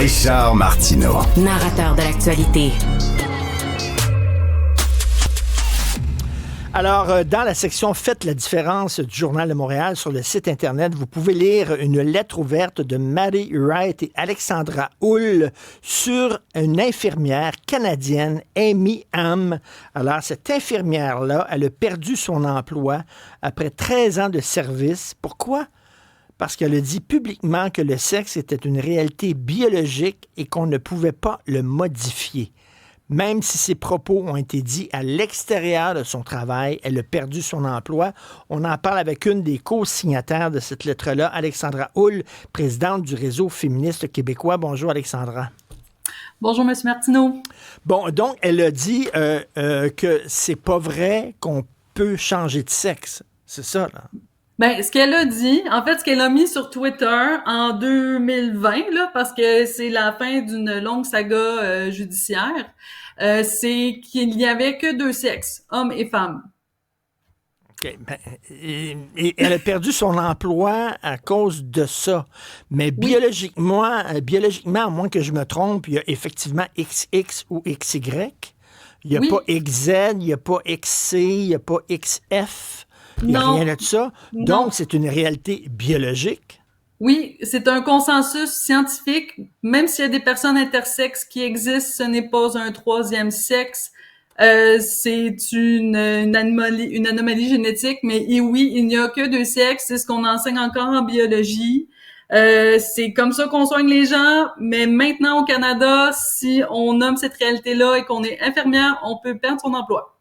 Richard Martineau. Narrateur de l'actualité. Alors, dans la section Faites la différence du Journal de Montréal sur le site Internet, vous pouvez lire une lettre ouverte de Mary Wright et Alexandra Hull sur une infirmière canadienne, Amy Ham. Alors, cette infirmière-là, elle a perdu son emploi après 13 ans de service. Pourquoi? Parce qu'elle a dit publiquement que le sexe était une réalité biologique et qu'on ne pouvait pas le modifier. Même si ses propos ont été dits à l'extérieur de son travail, elle a perdu son emploi. On en parle avec une des co-signataires de cette lettre-là, Alexandra Hull, présidente du Réseau féministe québécois. Bonjour, Alexandra. Bonjour, M. Martineau. Bon, donc, elle a dit que c'est pas vrai qu'on peut changer de sexe. C'est ça, là? Ben, ce qu'elle a dit, en fait, ce qu'elle a mis sur Twitter en 2020, là, parce que c'est la fin d'une longue saga judiciaire, c'est qu'il n'y avait que deux sexes, hommes et femmes. Okay. Ben, et elle a perdu son emploi à cause de ça. Mais Oui. biologiquement, à moins que je me trompe, il y a effectivement XX ou XY. Il n'y a Oui. pas XZ, il n'y a pas XC, il n'y a pas XF. Il n'y a Non. rien de ça. Non. Donc, c'est une réalité biologique. Oui, c'est un consensus scientifique. Même s'il y a des personnes intersexes qui existent, ce n'est pas un troisième sexe. C'est une anomalie génétique, mais et oui, il n'y a que deux sexes. C'est ce qu'on enseigne encore en biologie. C'est comme ça qu'on soigne les gens. Mais maintenant, au Canada, si on nomme cette réalité-là et qu'on est infirmière, on peut perdre son emploi.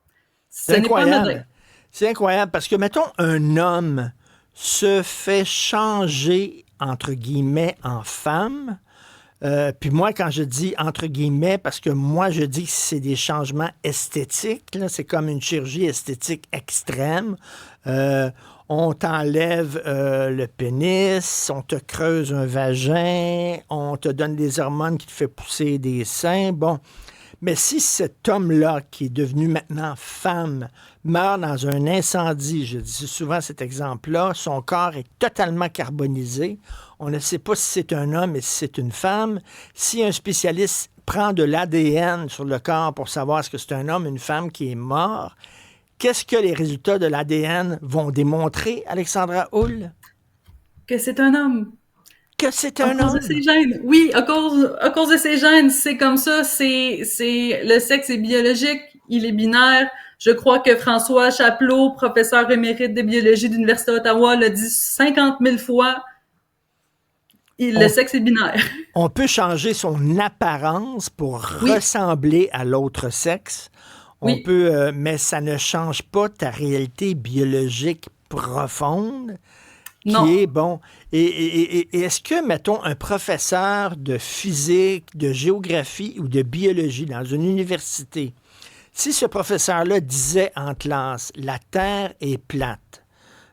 Ce n'est pas anodin. C'est incroyable parce que, mettons, un homme se fait changer, entre guillemets, en femme. Puis moi, quand je dis entre guillemets, parce que moi, je dis que c'est des changements esthétiques, là, c'est comme une chirurgie esthétique extrême. On t'enlève le pénis, on te creuse un vagin, on te donne des hormones qui te fait pousser des seins. Bon. Mais si cet homme-là, qui est devenu maintenant femme, meurt dans un incendie, je dis souvent cet exemple-là, son corps est totalement carbonisé. On ne sait pas si c'est un homme et si c'est une femme. Si un spécialiste prend de l'ADN sur le corps pour savoir est-ce que c'est un homme ou une femme qui est mort, qu'est-ce que les résultats de l'ADN vont démontrer, Alexandra Hull? Que c'est un homme. Que c'est un homme. À cause de ses gènes. Oui, à cause de ses gènes, c'est comme ça. Le sexe est biologique, il est binaire. Je crois que François Chapelot, professeur émérite de biologie de l'Université d'Ottawa, l'a dit 50 000 fois. Le sexe est binaire. On peut changer son apparence pour ressembler à l'autre sexe. On peut, mais ça ne change pas ta réalité biologique profonde. Non. Qui est bon. Et est-ce que, mettons, un professeur de physique, de géographie ou de biologie dans une université, si ce professeur-là disait en classe « La Terre est plate »,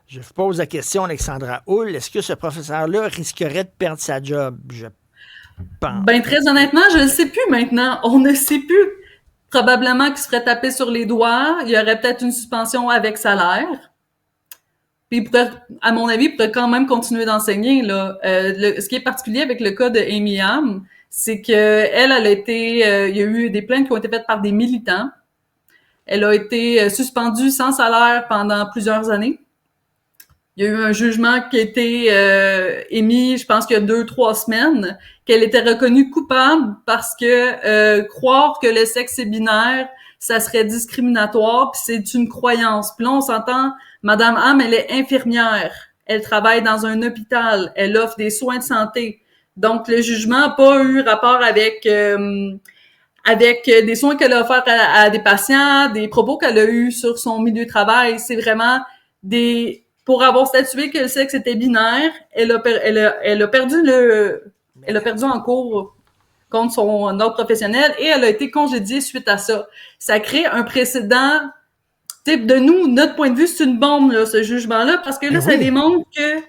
je vous pose la question, Alexandra Hull, est-ce que ce professeur-là risquerait de perdre sa job? Je pense. Ben, très honnêtement, je ne sais plus maintenant. On ne sait plus. Probablement qu'il se ferait taper sur les doigts. Il y aurait peut-être une suspension avec salaire. Puis, à mon avis, il pourrait quand même continuer d'enseigner, là. Ce qui est particulier avec le cas de Amy Ham, c'est que elle a été, il y a eu des plaintes qui ont été faites par des militants. Elle a été suspendue sans salaire pendant plusieurs années. Il y a eu un jugement qui a été émis, je pense qu'il y a 2-3 semaines, qu'elle était reconnue coupable parce que croire que le sexe est binaire, ça serait discriminatoire, puis c'est une croyance. Puis là, on s'entend, Madame Ham, elle est infirmière, elle travaille dans un hôpital, elle offre des soins de santé. Donc, le jugement n'a pas eu rapport avec des soins qu'elle a offerts à des patients, des propos qu'elle a eus sur son milieu de travail. C'est vraiment pour avoir statué que le sexe était binaire, elle a perdu en cours contre son ordre professionnel et elle a été congédiée suite à ça. Ça crée un précédent. De nous, notre point de vue, c'est une bombe, là, ce jugement-là, parce que là, ça démontre que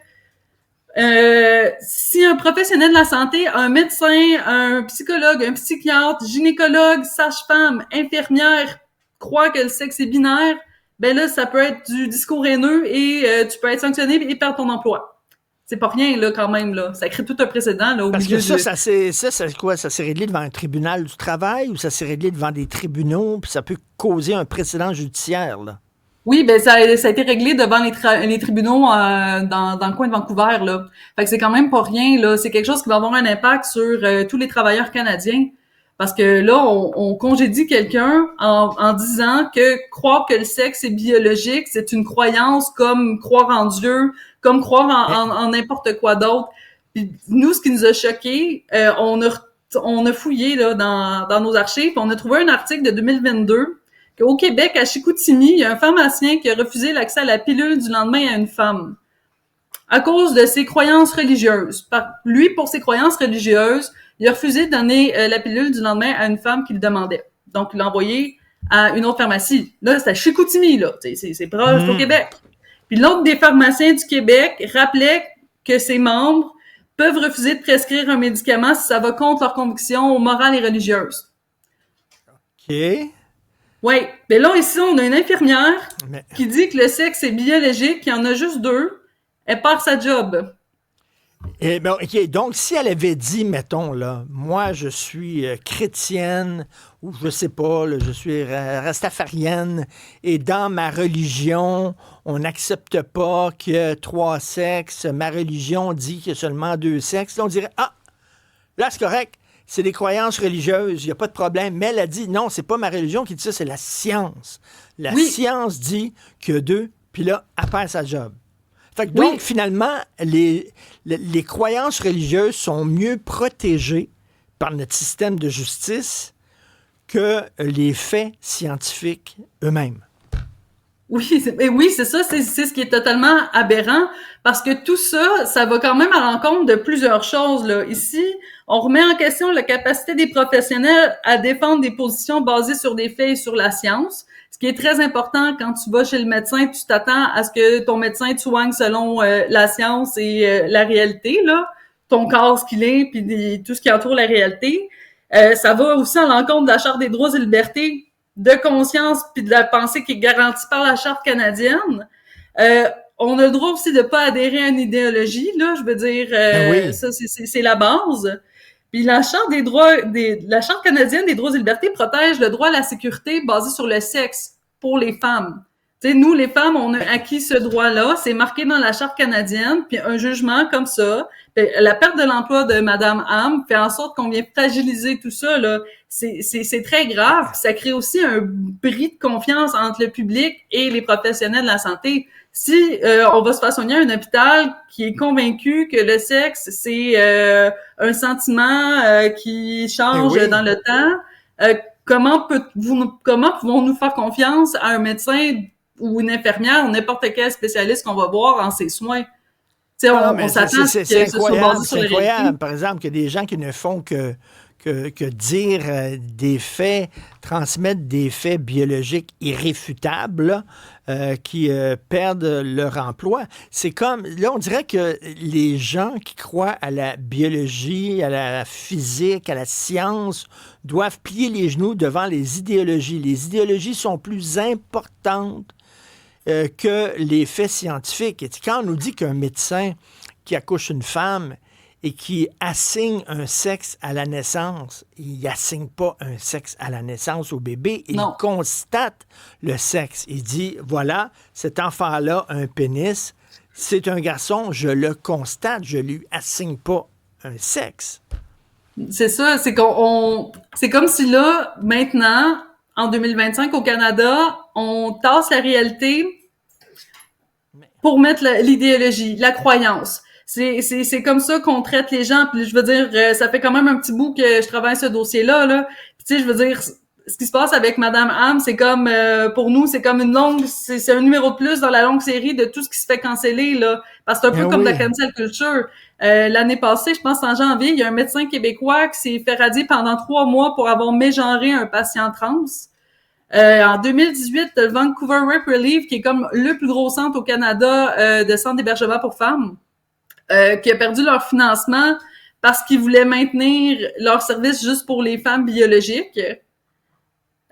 si un professionnel de la santé, un médecin, un psychologue, un psychiatre, gynécologue, sage-femme, infirmière, croit que le sexe est binaire, ben là, ça peut être du discours haineux et tu peux être sanctionné et perdre ton emploi. C'est pas rien, là, quand même, là. Ça crée tout un précédent, là, au Parce milieu que ça, de... c'est quoi? Ça s'est réglé devant un tribunal du travail ou ça s'est réglé devant des tribunaux, puis ça peut causer un précédent judiciaire, là? Oui, ben ça a été réglé devant les tribunaux dans le coin de Vancouver, là. Fait que c'est quand même pas rien, là. C'est quelque chose qui va avoir un impact sur tous les travailleurs canadiens. Parce que là, on congédie quelqu'un en disant que croire que le sexe est biologique, c'est une croyance comme croire en Dieu, comme croire en n'importe quoi d'autre. Puis nous, ce qui nous a choqués, on a fouillé là dans nos archives, on a trouvé un article de 2022 qu'au Québec, à Chicoutimi, il y a un pharmacien qui a refusé l'accès à la pilule du lendemain à une femme à cause de ses croyances religieuses. Lui, pour ses croyances religieuses, il a refusé de donner la pilule du lendemain à une femme qui le demandait. Donc, il l'a envoyé à une autre pharmacie. Là, c'est à Chicoutimi, là. C'est proche au Québec. Puis l'autre des pharmaciens du Québec rappelait que ses membres peuvent refuser de prescrire un médicament si ça va contre leurs convictions morales et religieuses. OK. Oui. Mais là, ici, on a une infirmière qui dit que le sexe est biologique, qu'il y en a juste 2. Elle perd sa job. Et ben, OK, donc, si elle avait dit, mettons, là, moi, je suis chrétienne, ou je sais pas, là, je suis rastafarienne, et dans ma religion, on n'accepte pas qu'il y ait 3 sexes, ma religion dit qu'il y a seulement 2 sexes, là, on dirait, ah, là, c'est correct, c'est des croyances religieuses, il n'y a pas de problème. Mais elle a dit, non, c'est pas ma religion qui dit ça, c'est la science. La science dit qu'il y a 2, puis là, elle perd sa job. Fait que donc, finalement, les croyances religieuses sont mieux protégées par notre système de justice que les faits scientifiques eux-mêmes. Oui, c'est ça, c'est ce qui est totalement aberrant, parce que tout ça, ça va quand même à l'encontre de plusieurs choses, là. Ici, on remet en question la capacité des professionnels à défendre des positions basées sur des faits et sur la science. Ce qui est très important quand tu vas chez le médecin, tu t'attends à ce que ton médecin te soigne selon la science et la réalité, là, ton corps, ce qu'il est, puis tout ce qui entoure la réalité. Ça va aussi à l'encontre de la Charte des droits et libertés de conscience puis de la pensée qui est garantie par la Charte canadienne. On a le droit aussi de pas adhérer à une idéologie, là, je veux dire, ça, c'est la base. Puis la Charte la Charte canadienne des droits et libertés protège le droit à la sécurité basé sur le sexe pour les femmes. Tu sais, nous, les femmes, on a acquis ce droit-là, c'est marqué dans la Charte canadienne, puis un jugement comme ça, la perte de l'emploi de Madame Ham fait en sorte qu'on vient fragiliser tout ça, là. C'est très grave, ça crée aussi un bris de confiance entre le public et les professionnels de la santé. Si on va se faire soigner à un hôpital qui est convaincu que le sexe, c'est un sentiment qui change dans le temps, comment pouvons-nous faire confiance à un médecin ou une infirmière ou n'importe quel spécialiste qu'on va voir en ses soins? On s'attend à ce que ce soit basé sur la réalité. Par exemple, qu'il y a des gens qui ne font que dire des faits, transmettre des faits biologiques irréfutables qui perdent leur emploi. C'est comme, là, on dirait que les gens qui croient à la biologie, à la physique, à la science, doivent plier les genoux devant les idéologies. Les idéologies sont plus importantes que les faits scientifiques. Et quand on nous dit qu'un médecin qui accouche une femme et qui assigne un sexe à la naissance, il n'assigne pas un sexe à la naissance au bébé, il constate le sexe. Il dit, voilà, cet enfant-là a un pénis, c'est un garçon, je le constate, je lui assigne pas un sexe. C'est ça, c'est comme si là, maintenant, en 2025 au Canada, on tasse la réalité pour mettre l'idéologie, la croyance. C'est comme ça qu'on traite les gens. Puis je veux dire, ça fait quand même un petit bout que je travaille ce dossier-là. Là. Puis, tu sais, je veux dire, ce qui se passe avec Madame Ham, c'est comme pour nous, c'est comme c'est un numéro de plus dans la longue série de tout ce qui se fait canceller là. Parce que c'est un peu comme la cancel culture. L'année passée, je pense en janvier, il y a un médecin québécois qui s'est fait radier pendant 3 mois pour avoir mégenré un patient trans. En 2018, le Vancouver Rape Relief, qui est comme le plus gros centre au Canada de centre d'hébergement pour femmes, qui a perdu leur financement parce qu'ils voulaient maintenir leur service juste pour les femmes biologiques.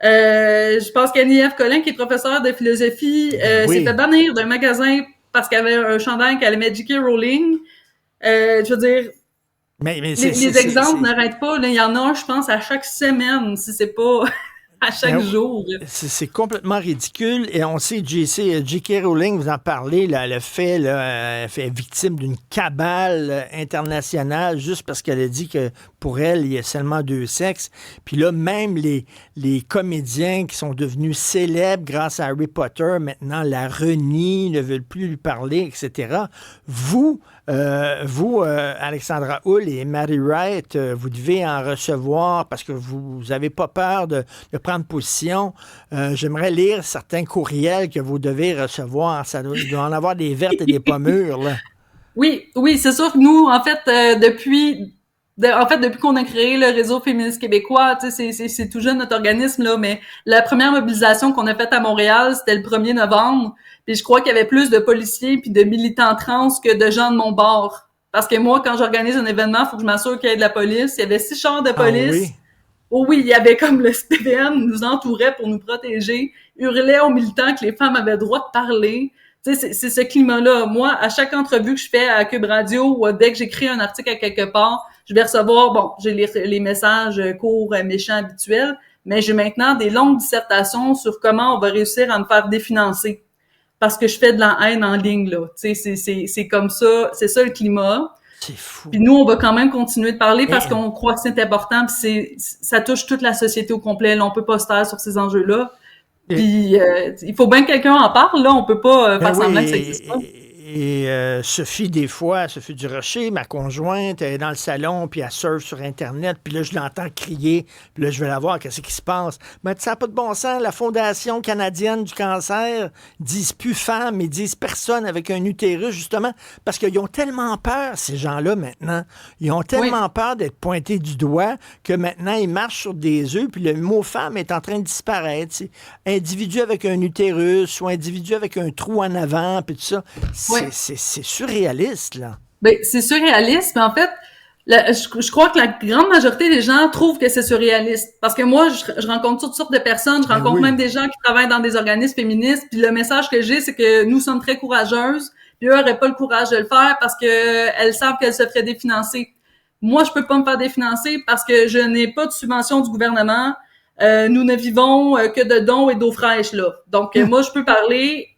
Je pense qu'Annie F. Collin, qui est professeure de philosophie, s'est fait bannir d'un magasin parce qu'elle avait un chandail qu'elle aimait J.K. Rowling. Je veux dire, Mais les exemples n'arrêtent pas. Là. Il y en a un, je pense, à chaque semaine, si c'est pas à chaque jour. C'est complètement ridicule. Et on sait, J.K. Rowling, vous en parlez, là, elle a fait victime d'une cabale internationale juste parce qu'elle a dit que pour elle, il y a seulement deux sexes. Puis là, même les comédiens qui sont devenus célèbres grâce à Harry Potter, maintenant la renient, ne veulent plus lui parler, etc. Vous, Alexandra Hull et Mary Wright, vous devez en recevoir parce que vous n'avez pas peur de prendre position. J'aimerais lire certains courriels que vous devez recevoir. Il doit en avoir des vertes et des pas mûres, là. Oui, c'est sûr que nous, en fait, depuis qu'on a créé le Réseau féministe québécois, tu sais, c'est tout jeune notre organisme, là, mais la première mobilisation qu'on a faite à Montréal, c'était le 1er novembre. Puis je crois qu'il y avait plus de policiers puis de militants trans que de gens de mon bord. Parce que moi, quand j'organise un événement, il faut que je m'assure qu'il y ait de la police. Il y avait 6 chars de police. Ah oui? Oh oui, il y avait comme le SPVM nous entourait pour nous protéger, hurlait aux militants que les femmes avaient le droit de parler. Tu sais, c'est ce climat-là. Moi, à chaque entrevue que je fais à Cube Radio ou dès que j'écris un article à quelque part, je vais recevoir, j'ai les messages courts, méchants, habituels, mais j'ai maintenant des longues dissertations sur comment on va réussir à me faire définancer. Parce que je fais de la haine en ligne, là. Tu sais, c'est comme ça, c'est ça le climat. C'est fou. Puis nous, on va quand même continuer de parler parce qu'on croit que c'est important. Puis ça touche toute la société au complet. Là, on peut pas se taire sur ces enjeux-là. Puis il faut bien que quelqu'un en parle. Là, on peut pas faire semblant que ça existe pas. Et Sophie Durocher, ma conjointe, elle est dans le salon, puis elle surfe sur Internet, puis là, je l'entends crier, puis là, je vais la voir, qu'est-ce qui se passe? Mais ça n'a pas de bon sens, la Fondation canadienne du cancer disent plus femmes, ils disent personne avec un utérus, justement, parce qu'ils ont tellement peur, ces gens-là, maintenant. Ils ont tellement peur d'être pointés du doigt que maintenant, ils marchent sur des œufs, puis le mot femme est en train de disparaître. T'sais. Individu avec un utérus ou individu avec un trou en avant, puis tout ça. C'est surréaliste, là. Ben, c'est surréaliste, mais en fait, je crois que la grande majorité des gens trouvent que c'est surréaliste. Parce que moi, je rencontre toutes sortes de personnes, je rencontre même des gens qui travaillent dans des organismes féministes, puis le message que j'ai, c'est que nous sommes très courageuses, puis eux n'auraient pas le courage de le faire parce que elles savent qu'elles se feraient définancer. Moi, je peux pas me faire définancer parce que je n'ai pas de subvention du gouvernement. Nous ne vivons que de dons et d'eau fraîche, là. Donc, moi, je peux parler...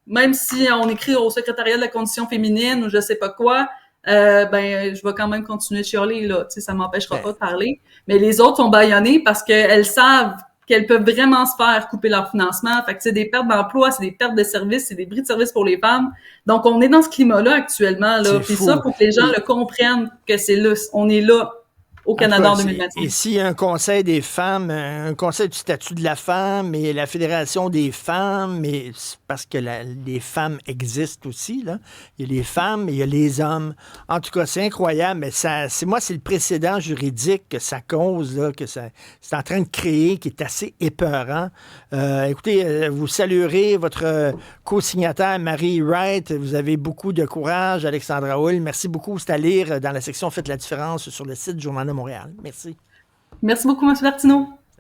Même si on écrit au secrétariat de la condition féminine ou je sais pas quoi, je vais quand même continuer de chialer, là. Tu sais, ça m'empêchera pas de parler. Mais les autres sont bâillonnées parce qu'elles savent qu'elles peuvent vraiment se faire couper leur financement. Fait que c'est des pertes d'emploi, c'est des pertes de services, c'est des bris de services pour les femmes. Donc, on est dans ce climat-là actuellement, là. Puis ça, pour que les gens le comprennent que c'est là, on est là au Canada en 2021. Et s'il y a un conseil des femmes, un conseil du statut de la femme et la Fédération des femmes, mais parce que les femmes existent aussi, là. Il y a les femmes et il y a les hommes. En tout cas, c'est incroyable, mais c'est le précédent juridique que ça cause, là, que c'est en train de créer, qui est assez épeurant. Écoutez, vous saluerez votre co-signataire Mary Wright. Vous avez beaucoup de courage, Alexandra Hull. Merci beaucoup. C'est à lire dans la section Faites la différence sur le site du Journal de Montréal. Merci. Merci beaucoup, M. Martineau.